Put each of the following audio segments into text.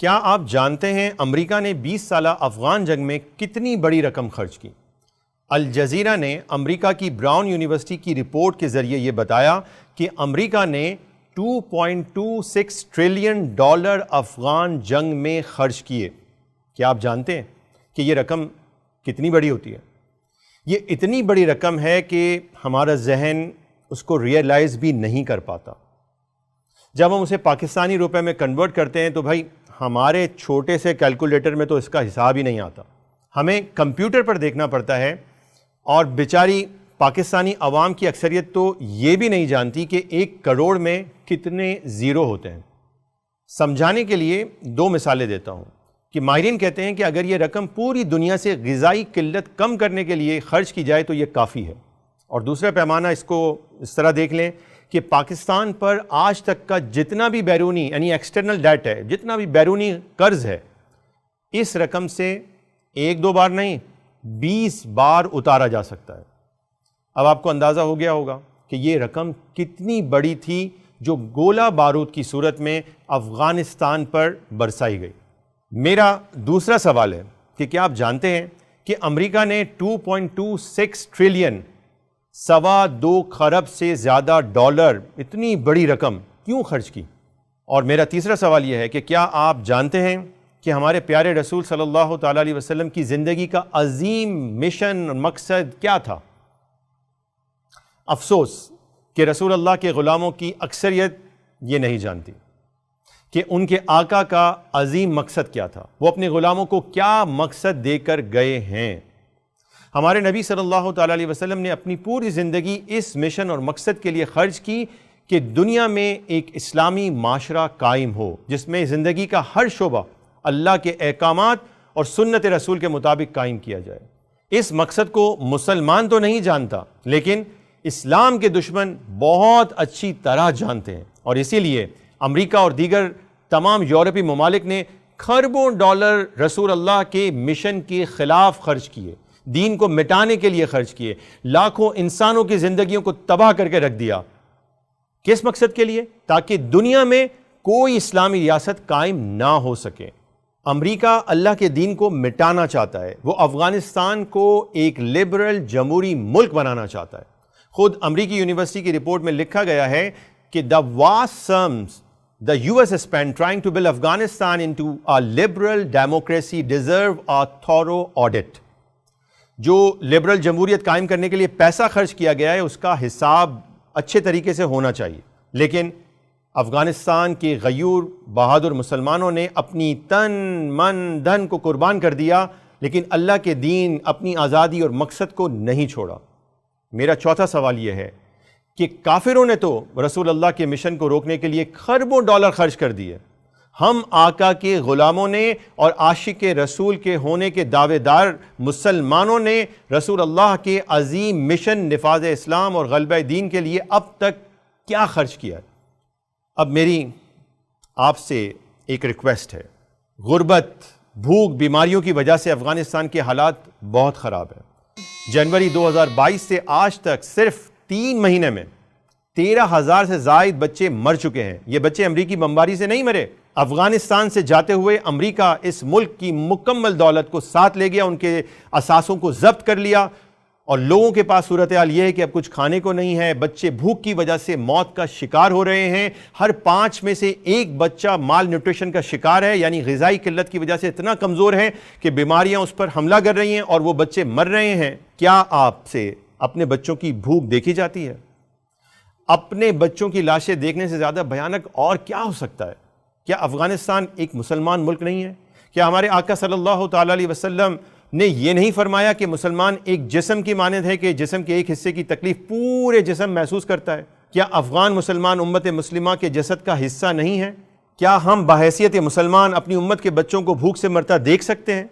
کیا آپ جانتے ہیں امریکہ نے 20 سالہ افغان جنگ میں کتنی بڑی رقم خرچ کی؟ الجزیرہ نے امریکہ کی براؤن یونیورسٹی کی رپورٹ کے ذریعے یہ بتایا کہ امریکہ نے $2.26 ٹریلین افغان جنگ میں خرچ کیے۔ کیا آپ جانتے ہیں کہ یہ رقم کتنی بڑی ہوتی ہے؟ یہ اتنی بڑی رقم ہے کہ ہمارا ذہن اس کو ریئلائز بھی نہیں کر پاتا۔ جب ہم اسے پاکستانی روپے میں کنورٹ کرتے ہیں تو بھائی ہمارے چھوٹے سے کیلکولیٹر میں تو اس کا حساب ہی نہیں آتا، ہمیں کمپیوٹر پر دیکھنا پڑتا ہے، اور بیچاری پاکستانی عوام کی اکثریت تو یہ بھی نہیں جانتی کہ 1 کروڑ میں کتنے زیرو ہوتے ہیں۔ سمجھانے کے لیے 2 مثالیں دیتا ہوں کہ ماہرین کہتے ہیں کہ اگر یہ رقم پوری دنیا سے غذائی قلت کم کرنے کے لیے خرچ کی جائے تو یہ کافی ہے، اور دوسرا پیمانہ اس کو اس طرح دیکھ لیں کہ پاکستان پر آج تک کا جتنا بھی بیرونی یعنی ایکسٹرنل ڈیٹ ہے، جتنا بھی بیرونی قرض ہے، اس رقم سے 1-2 بار نہیں 20 بار اتارا جا سکتا ہے۔ اب آپ کو اندازہ ہو گیا ہوگا کہ یہ رقم کتنی بڑی تھی جو گولہ بارود کی صورت میں افغانستان پر برسائی گئی۔ میرا دوسرا سوال ہے کہ کیا آپ جانتے ہیں کہ امریکہ نے 2.26 ٹریلین 2.25 خرب سے زیادہ ڈالر اتنی بڑی رقم کیوں خرچ کی؟ اور میرا تیسرا سوال یہ ہے کہ کیا آپ جانتے ہیں کہ ہمارے پیارے رسول صلی اللہ تعالیٰ علیہ وسلم کی زندگی کا عظیم مشن اور مقصد کیا تھا؟ افسوس کہ رسول اللہ کے غلاموں کی اکثریت یہ نہیں جانتی کہ ان کے آقا کا عظیم مقصد کیا تھا، وہ اپنے غلاموں کو کیا مقصد دے کر گئے ہیں۔ ہمارے نبی صلی اللہ تعالیٰ علیہ وسلم نے اپنی پوری زندگی اس مشن اور مقصد کے لیے خرچ کی کہ دنیا میں ایک اسلامی معاشرہ قائم ہو جس میں زندگی کا ہر شعبہ اللہ کے احکامات اور سنت رسول کے مطابق قائم کیا جائے۔ اس مقصد کو مسلمان تو نہیں جانتا، لیکن اسلام کے دشمن بہت اچھی طرح جانتے ہیں، اور اسی لیے امریکہ اور دیگر تمام یورپی ممالک نے خربوں ڈالر رسول اللہ کے مشن کے خلاف خرچ کیے، دین کو مٹانے کے لیے خرچ کیے، لاکھوں انسانوں کی زندگیوں کو تباہ کر کے رکھ دیا۔ کس مقصد کے لیے؟ تاکہ دنیا میں کوئی اسلامی ریاست قائم نہ ہو سکے۔ امریکہ اللہ کے دین کو مٹانا چاہتا ہے، وہ افغانستان کو ایک لبرل جمہوری ملک بنانا چاہتا ہے۔ خود امریکی یونیورسٹی کی رپورٹ میں لکھا گیا ہے کہ the vast sums the US has spent trying to build Afghanistan into a liberal democracy deserve a thorough audit۔ جو لبرل جمہوریت قائم کرنے کے لیے پیسہ خرچ کیا گیا ہے اس کا حساب اچھے طریقے سے ہونا چاہیے، لیکن افغانستان کے غیور بہادر مسلمانوں نے اپنی تن من دھن کو قربان کر دیا، لیکن اللہ کے دین، اپنی آزادی اور مقصد کو نہیں چھوڑا۔ میرا چوتھا سوال یہ ہے کہ کافروں نے تو رسول اللہ کے مشن کو روکنے کے لیے خربوں ڈالر خرچ کر دیے، ہم آقا کے غلاموں نے اور عاشق رسول کے ہونے کے دعوے دار مسلمانوں نے رسول اللہ کے عظیم مشن نفاذ اسلام اور غلبہ دین کے لیے اب تک کیا خرچ کیا ہے؟ اب میری آپ سے ایک ریکویسٹ ہے، غربت، بھوک، بیماریوں کی وجہ سے افغانستان کے حالات بہت خراب ہیں۔ جنوری 2022 سے آج تک صرف 3 مہینے میں 13,000 سے زائد بچے مر چکے ہیں۔ یہ بچے امریکی بمباری سے نہیں مرے، افغانستان سے جاتے ہوئے امریکہ اس ملک کی مکمل دولت کو ساتھ لے گیا، ان کے اثاثوں کو ضبط کر لیا، اور لوگوں کے پاس صورتحال یہ ہے کہ اب کچھ کھانے کو نہیں ہے، بچے بھوک کی وجہ سے موت کا شکار ہو رہے ہیں، ہر 5 میں سے 1 بچہ مال نیوٹریشن کا شکار ہے، یعنی غذائی قلت کی وجہ سے اتنا کمزور ہے کہ بیماریاں اس پر حملہ کر رہی ہیں اور وہ بچے مر رہے ہیں۔ کیا آپ سے اپنے بچوں کی بھوک دیکھی جاتی ہے؟ اپنے بچوں کی لاشیں دیکھنے سے زیادہ بھیانک اور کیا ہو سکتا ہے؟ کیا افغانستان ایک مسلمان ملک نہیں ہے؟ کیا ہمارے آقا صلی اللہ تعالیٰ علیہ وسلم نے یہ نہیں فرمایا کہ مسلمان ایک جسم کی مانند ہے کہ جسم کے ایک حصے کی تکلیف پورے جسم محسوس کرتا ہے؟ کیا افغان مسلمان امت مسلمہ کے جسد کا حصہ نہیں ہے؟ کیا ہم بحیثیت مسلمان اپنی امت کے بچوں کو بھوک سے مرتا دیکھ سکتے ہیں؟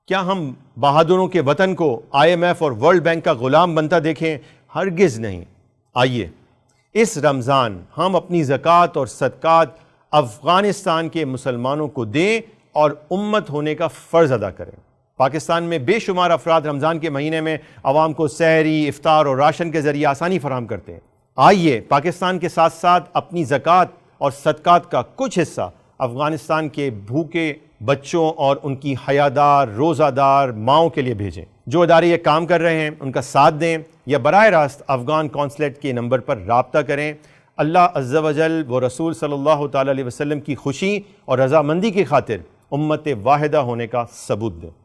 کیا ہم بہادروں کے وطن کو IMF اور ورلڈ بینک کا غلام بنتا دیکھیں؟ ہرگز نہیں۔ آئیے اس رمضان ہم اپنی زکوٰۃ اور صدقات افغانستان کے مسلمانوں کو دیں اور امت ہونے کا فرض ادا کریں۔ پاکستان میں بے شمار افراد رمضان کے مہینے میں عوام کو سحری، افطار اور راشن کے ذریعے آسانی فراہم کرتے ہیں۔ آئیے پاکستان کے ساتھ ساتھ اپنی زکوٰۃ اور صدقات کا کچھ حصہ افغانستان کے بھوکے بچوں اور ان کی حیادار روزہ دار ماؤں کے لیے بھیجیں۔ جو ادارے یہ کام کر رہے ہیں ان کا ساتھ دیں یا براہ راست افغان کونسلیٹ کے نمبر پر رابطہ کریں۔ اللہ عز و جل و رسول صلی اللہ تعالی علیہ وسلم کی خوشی اور رضامندی کی خاطر امت واحدہ ہونے کا ثبوت دیں۔